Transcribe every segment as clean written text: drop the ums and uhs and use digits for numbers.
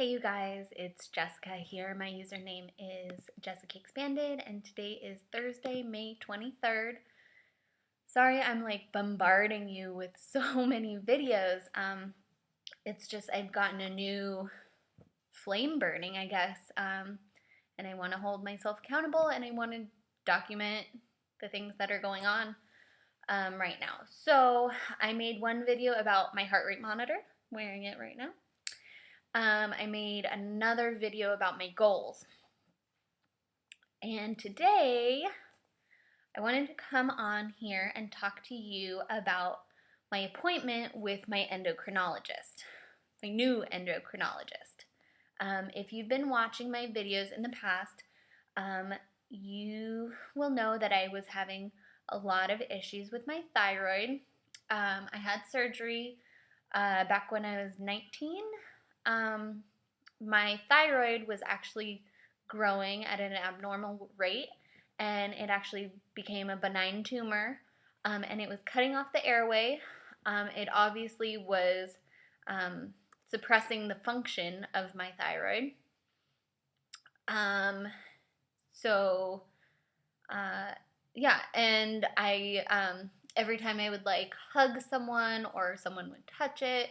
Hey you guys, it's Jessica here. My username is Jessica Expanded and today is Thursday, May 23rd. Sorry I'm like bombarding you with so many videos. It's just I've gotten a new flame burning, I guess, and I want to hold myself accountable and I want to document the things that are going on right now. So I made one video about my heart rate monitor, wearing it right now. I made another video about my goals. And today, I wanted to come on here and talk to you about my appointment with my endocrinologist, my new endocrinologist. If you've been watching my videos in the past, you will know that I was having a lot of issues with my thyroid. I had surgery back when I was 19. My thyroid was actually growing at an abnormal rate, and it actually became a benign tumor, and it was cutting off the airway. It obviously was suppressing the function of my thyroid. Yeah, and every time I would like hug someone or someone would touch it,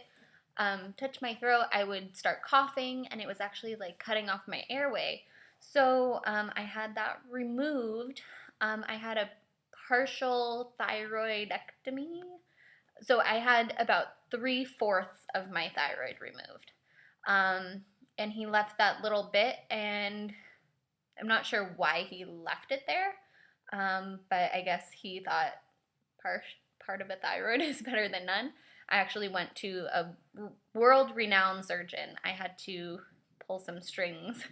touch my throat, I would start coughing, and it was actually like cutting off my airway. So I had that removed. I had a partial thyroidectomy. So I had about 3/4 of my thyroid removed. And he left that little bit, and I'm not sure why he left it there. But I guess he thought part of a thyroid is better than none. I actually went to a world-renowned surgeon. I had to pull some strings.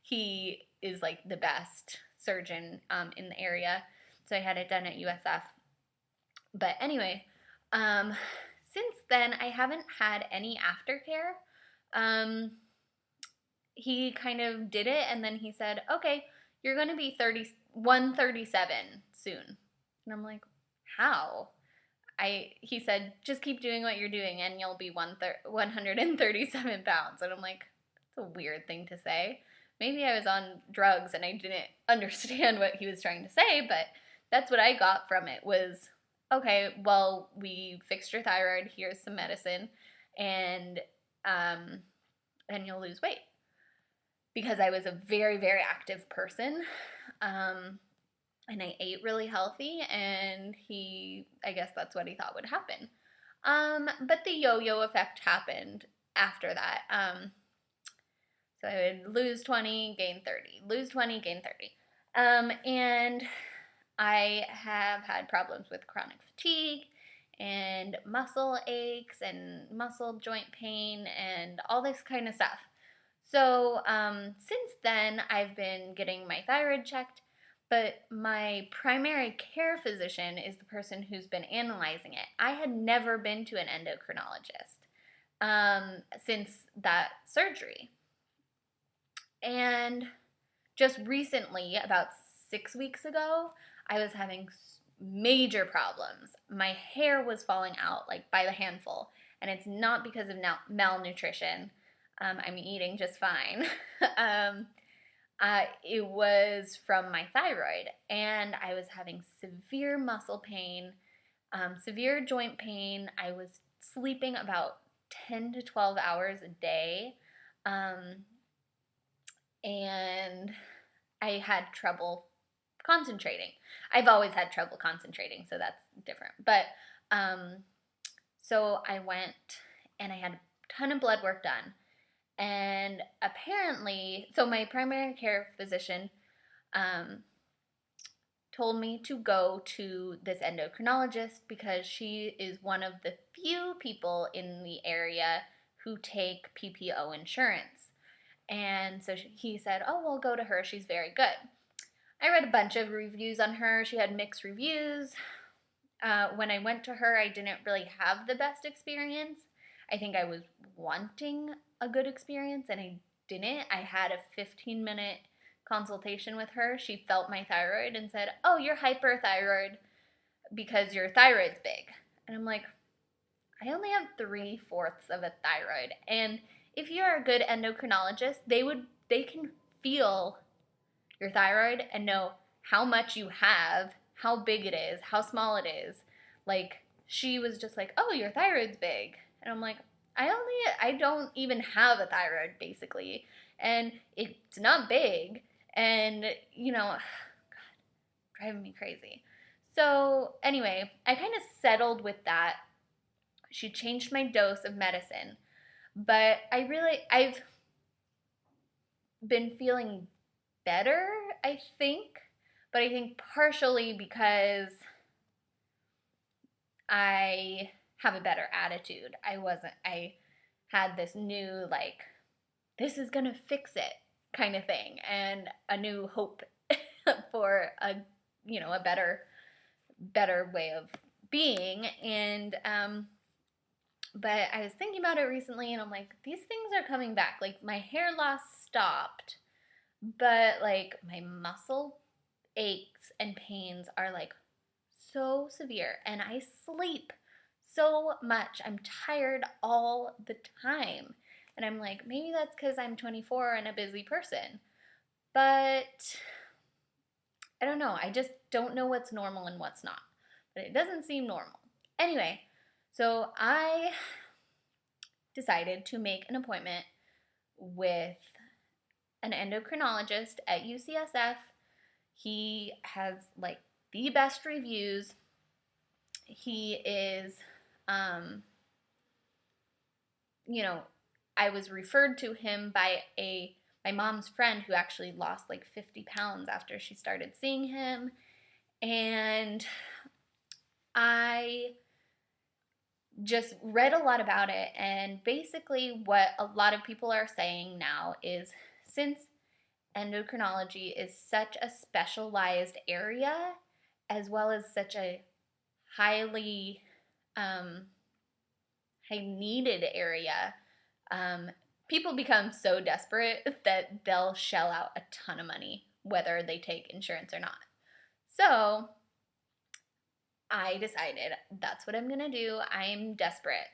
He is like the best surgeon in the area, so I had it done at USF. But anyway, since then I haven't had any aftercare. He kind of did it, and then he said, okay, you're going to be 137 soon. And I'm like, how? He said, just keep doing what you're doing and you'll be 137 pounds. And I'm like, that's a weird thing to say. Maybe I was on drugs and I didn't understand what he was trying to say, but that's what I got from it was, okay, well, we fixed your thyroid. Here's some medicine, and you'll lose weight. Because I was a very, very active person, and I ate really healthy, and I guess that's what he thought would happen. But the yo-yo effect happened after that. So I would lose 20, gain 30, lose 20, gain 30. And I have had problems with chronic fatigue and muscle aches and muscle joint pain and all this kind of stuff. So since then, I've been getting my thyroid checked, but my primary care physician is the person who's been analyzing it. I had never been to an endocrinologist since that surgery. And just recently, about 6 weeks ago, I was having major problems. My hair was falling out like by the handful, and it's not because of malnutrition. I'm eating just fine. It was from my thyroid, and I was having severe muscle pain, severe joint pain. I was sleeping about 10 to 12 hours a day, and I had trouble concentrating. I've always had trouble concentrating, so that's different. But so I went and I had a ton of blood work done. And apparently, so my primary care physician told me to go to this endocrinologist because she is one of the few people in the area who take PPO insurance. And so he said, oh, well, go to her. She's very good. I read a bunch of reviews on her. She had mixed reviews. When I went to her, I didn't really have the best experience. I think I was wanting a good experience, and I didn't. I had a 15-minute consultation with her. She felt my thyroid and said, oh, you're hyperthyroid because your thyroid's big. And I'm like, I only have 3/4 of a thyroid, and if you're a good endocrinologist, they can feel your thyroid and know how much you have, how big it is, how small it is. Like, she was just like, oh, your thyroid's big. And I'm like, I don't even have a thyroid, basically. And it's not big. And, God, driving me crazy. So anyway, I kind of settled with that. She changed my dose of medicine. But I've been feeling better, I think. But I think partially because I have a better attitude. I had this new, like, this is gonna fix it kind of thing, and a new hope for a better way of being. And but I was thinking about it recently, and I'm like, these things are coming back. Like, my hair loss stopped, but like my muscle aches and pains are like so severe, and I sleep so much. I'm tired all the time. And I'm like, maybe that's because I'm 24 and a busy person. But I don't know. I just don't know what's normal and what's not. But it doesn't seem normal. Anyway, so I decided to make an appointment with an endocrinologist at UCSF. He has like the best reviews. He is, I was referred to him by my mom's friend who actually lost like 50 pounds after she started seeing him. And I just read a lot about it, and basically what a lot of people are saying now is, since endocrinology is such a specialized area, as well as such a highly high needed area, people become so desperate that they'll shell out a ton of money, whether they take insurance or not. So I decided that's what I'm gonna do. I'm desperate.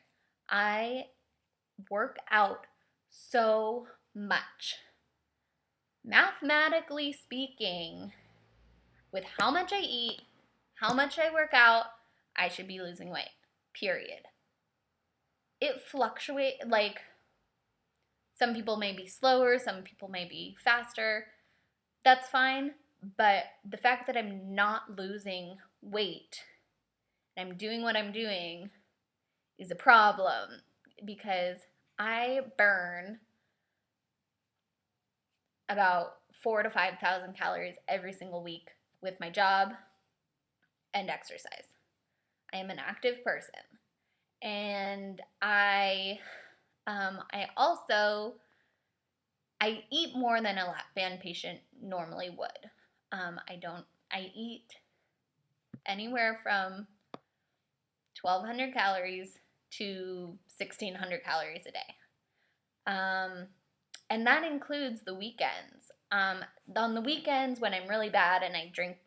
I work out so much. Mathematically speaking, with how much I eat, how much I work out, I should be losing weight, period. It fluctuates, like, some people may be slower, some people may be faster. That's fine, but the fact that I'm not losing weight, and I'm doing what I'm doing, is a problem, because I burn about 4,000 to 5,000 calories every single week with my job and exercise. I am an active person, and I eat more than a lap band patient normally would. I eat anywhere from 1,200 calories to 1,600 calories a day. And that includes the weekends. On the weekends, when I'm really bad and I drink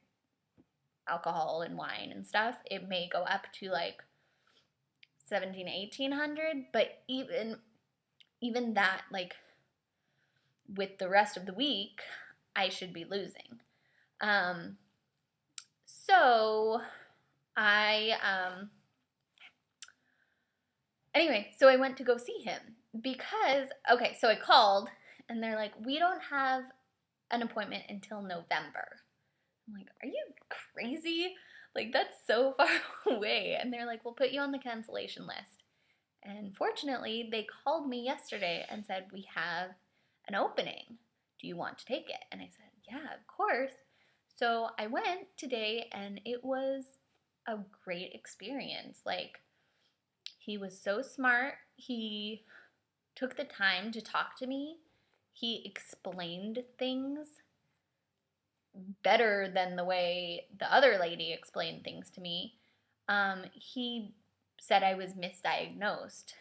alcohol and wine and stuff, it may go up to like 1,700, 1,800, but even that, like, with the rest of the week, I should be losing. So I went to go see him because, so I called, and they're like, we don't have an appointment until November. I'm like, are you crazy? Like, that's so far away. And they're like, we'll put you on the cancellation list. And fortunately, they called me yesterday and said, we have an opening. Do you want to take it? And I said, yeah, of course. So I went today, and it was a great experience. Like, he was so smart. He took the time to talk to me. He explained things better than the way the other lady explained things to me. He said I was misdiagnosed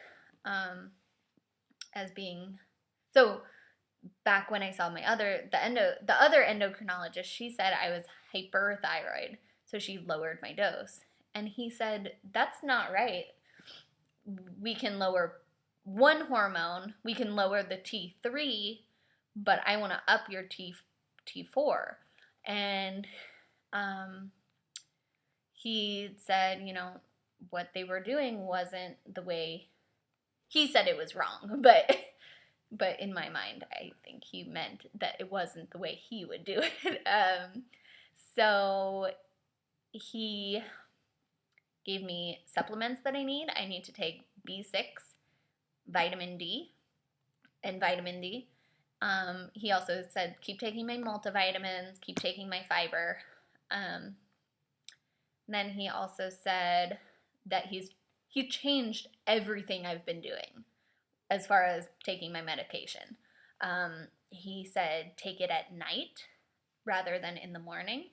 as being, so back when I saw the other endocrinologist, she said I was hyperthyroid, so she lowered my dose. And he said, that's not right. We can lower one hormone, we can lower the T3, but I want to up your T4. And he said, you know, what they were doing wasn't the way he said it was wrong, but in my mind, I think he meant that it wasn't the way he would do it. So he gave me supplements that I need. I need to take B6, vitamin D, and vitamin D. He also said, keep taking my multivitamins, keep taking my fiber. Then he also said that he changed everything I've been doing as far as taking my medication. He said, take it at night rather than in the morning.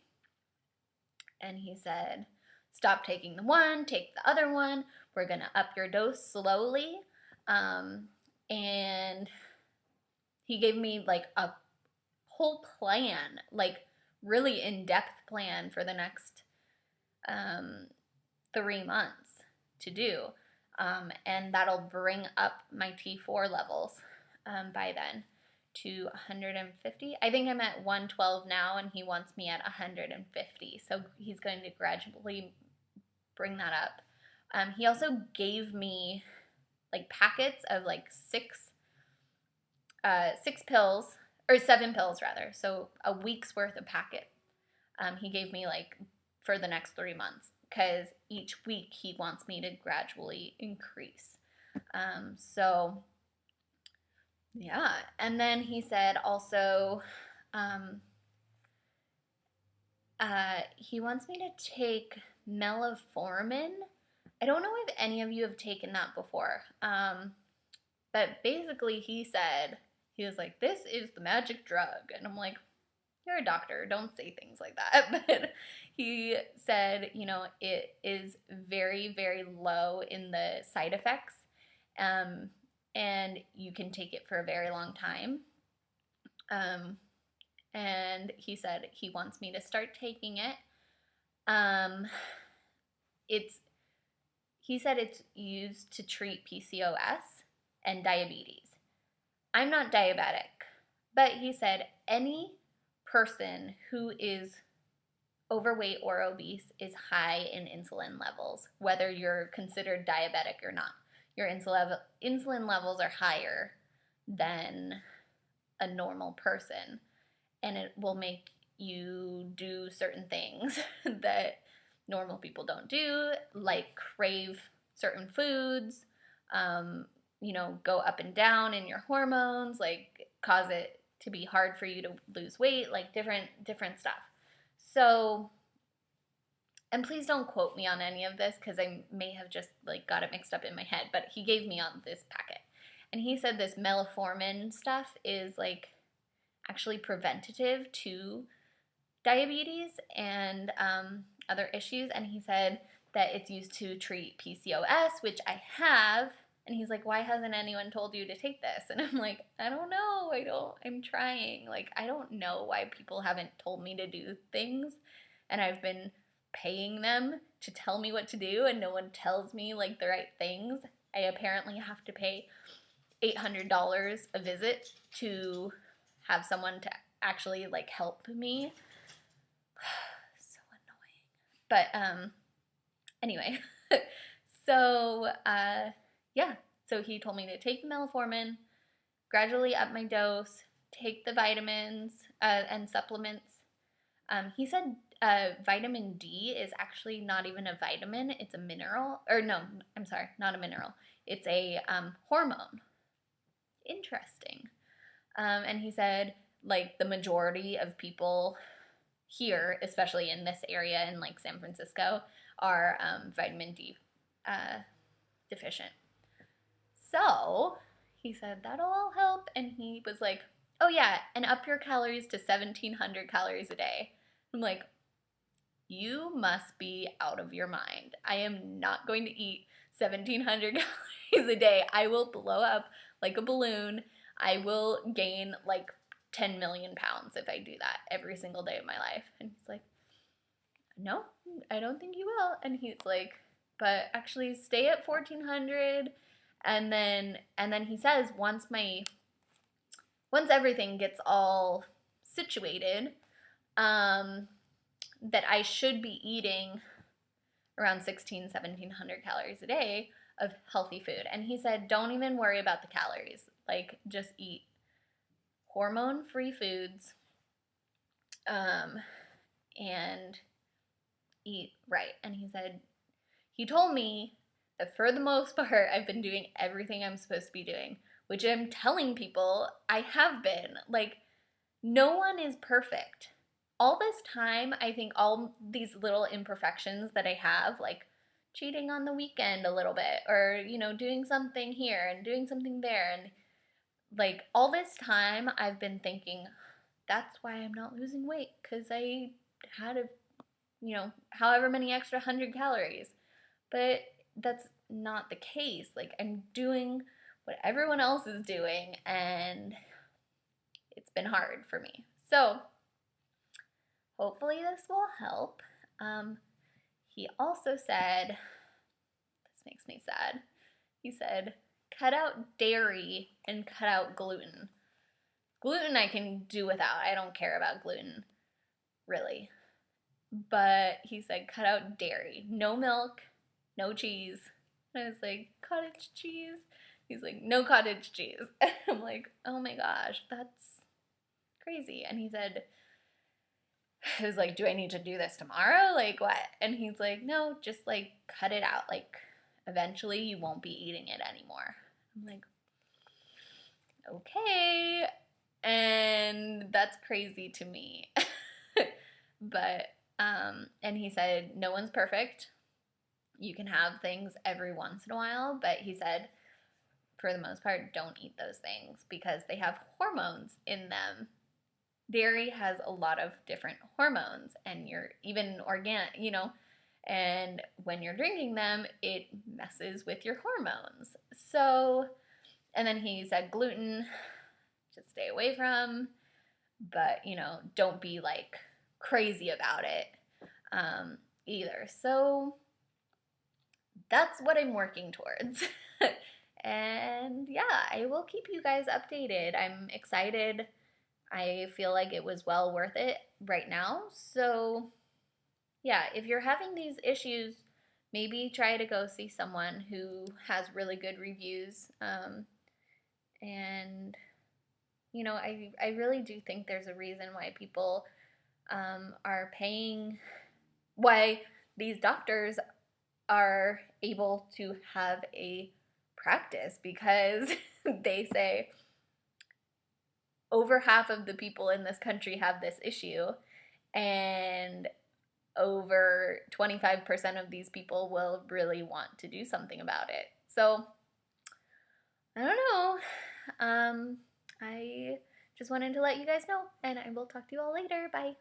And he said, stop taking the one, take the other one. We're going to up your dose slowly. And he gave me like a whole plan, like really in-depth plan for the next 3 months to do. And that'll bring up my T4 levels by then to 150. I think I'm at 112 now, and he wants me at 150. So he's going to gradually bring that up. He also gave me like packets of like 6 pills, or 7 pills rather. So a week's worth of packet. He gave me like for the next 3 months, because each week he wants me to gradually increase. So yeah. And then he said also, he wants me to take melatonin. I don't know if any of you have taken that before. But basically he was like, this is the magic drug. And I'm like, you're a doctor, don't say things like that. But he said, you know, it is very, very low in the side effects. And you can take it for a very long time. And he said he wants me to start taking it. He said it's used to treat PCOS and diabetes. I'm not diabetic, but he said any person who is overweight or obese is high in insulin levels, whether you're considered diabetic or not. Your insulin levels are higher than a normal person, and it will make you do certain things that normal people don't do, like crave certain foods, you know, go up and down in your hormones, like cause it to be hard for you to lose weight, like different stuff. So, and please don't quote me on any of this, because I may have just like got it mixed up in my head, but he gave me on this packet. And he said this melatonin stuff is like actually preventative to diabetes and other issues. And he said that it's used to treat PCOS, which I have. And he's like, why hasn't anyone told you to take this? And I'm like, I don't know. I'm trying. Like, I don't know why people haven't told me to do things. And I've been paying them to tell me what to do, and no one tells me like the right things. I apparently have to pay $800 a visit to have someone to actually like help me. So annoying. But anyway, so yeah, so he told me to take the melatonin, gradually up my dose, take the vitamins and supplements. He said vitamin D is actually not even a vitamin, it's a mineral. Or no, I'm sorry, not a mineral. It's a hormone. Interesting. And he said, like, the majority of people here, especially in this area in, like, San Francisco, are vitamin D deficient. So he said, that'll all help. And he was like, oh, yeah, and up your calories to 1,700 calories a day. I'm like, you must be out of your mind. I am not going to eat 1,700 calories a day. I will blow up like a balloon. I will gain like 10 million pounds if I do that every single day of my life. And he's like, no, I don't think you will. And he's like, but actually stay at 1,400 And then he says once everything gets all situated, that I should be eating around 1,700 calories a day of healthy food. And he said, don't even worry about the calories. Like, just eat hormone-free foods, and eat right. And he told me that for the most part, I've been doing everything I'm supposed to be doing, which I'm telling people I have been. Like, no one is perfect. All this time, I think all these little imperfections that I have, like cheating on the weekend a little bit, or, doing something here and doing something there, and like all this time, I've been thinking, that's why I'm not losing weight, because I had however many extra 100 calories. But that's not the case. Like, I'm doing what everyone else is doing, and it's been hard for me. So, hopefully this will help. He also said, this makes me sad, he said, cut out dairy and cut out gluten. Gluten I can do without. I don't care about gluten, really. But he said cut out dairy. No milk, no cheese. And I was like, cottage cheese? He's like, no cottage cheese. And I'm like, oh my gosh, that's crazy. And he said, I was like, do I need to do this tomorrow? Like, what? And he's like, no, just like cut it out. Like, eventually you won't be eating it anymore. I'm like, okay. And that's crazy to me. But, and he said, no one's perfect. You can have things every once in a while, but he said, for the most part, don't eat those things because they have hormones in them. Dairy has a lot of different hormones, and you're even organic, and when you're drinking them, it messes with your hormones. So, and then he said gluten, just stay away from, but, don't be like crazy about it either. So that's what I'm working towards. And yeah, I will keep you guys updated. I'm excited. I feel like it was well worth it right now. So yeah, if you're having these issues, maybe try to go see someone who has really good reviews. And, I really do think there's a reason why people are paying, why these doctors are able to have a practice, because they say over half of the people in this country have this issue, and over 25% of these people will really want to do something about it. So, I don't know. I just wanted to let you guys know, and I will talk to you all later. Bye.